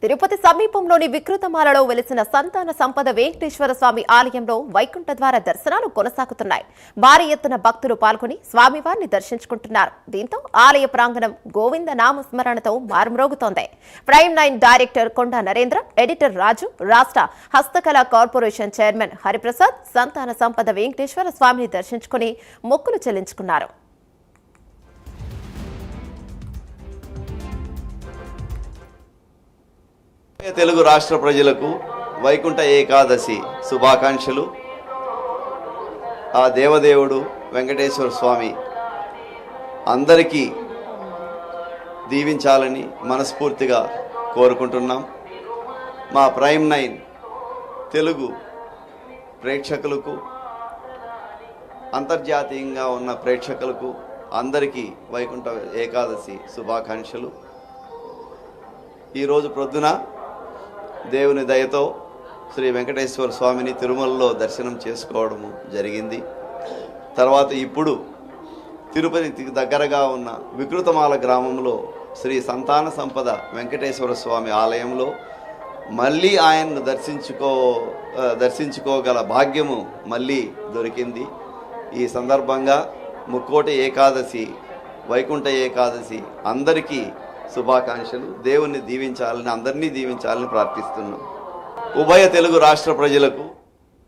తిరుపతి సమీపంలోని వికృతమాలలో వెలిసిన సంతాన సంపద వెంకటేశ్వర స్వామి ఆలయంలో వైకుంఠ ద్వార దర్శనాలు కొనసాగుతున్నాయి. భారీ ఎత్తున భక్తులు పాల్గొని స్వామివారిని దర్శించుకుంటున్నారు. దీంతో ఆలయ ప్రాంగణం గోవింద నామస్మరణతో మారుమ్రోగుతోంది. ప్రైమ్ 9 డైరెక్టర్ కొండా నరేంద్ర, ఎడిటర్ రాజు, రాష్ట్ర హస్తకళా కార్పొరేషన్ చైర్మన్ హరిప్రసాద్ సంతాన సంపద వెంకటేశ్వర స్వామిని దర్శించుకుని మొక్కులు చెల్లించుకున్నారు. తెలుగు రాష్ట్ర ప్రజలకు వైకుంఠ ఏకాదశి శుభాకాంక్షలు. ఆ దేవదేవుడు వెంకటేశ్వర స్వామి అందరికీ దీవించాలని మనస్ఫూర్తిగా కోరుకుంటున్నాం. మా ప్రైమ్ 9 తెలుగు ప్రేక్షకులకు, అంతర్జాతీయంగా ఉన్న ప్రేక్షకులకు అందరికీ వైకుంఠ ఏకాదశి శుభాకాంక్షలు. ఈరోజు ప్రొద్దున దేవుని దయతో శ్రీ వెంకటేశ్వర స్వామిని తిరుమలలో దర్శనం చేసుకోవడము జరిగింది. తర్వాత ఇప్పుడు తిరుపతికి దగ్గరగా ఉన్న వికృతమాల గ్రామంలో శ్రీ సంతాన సంపద వెంకటేశ్వర స్వామి ఆలయంలో మళ్ళీ ఆయన్ను దర్శించుకోగల భాగ్యము మళ్ళీ దొరికింది. ఈ సందర్భంగా ముక్కోటి ఏకాదశి, వైకుంఠ ఏకాదశి అందరికీ శుభాకాంక్షలు. దేవుణ్ణి దీవించాలని, అందరినీ దీవించాలని ప్రార్థిస్తున్నాం. ఉభయ తెలుగు రాష్ట్ర ప్రజలకు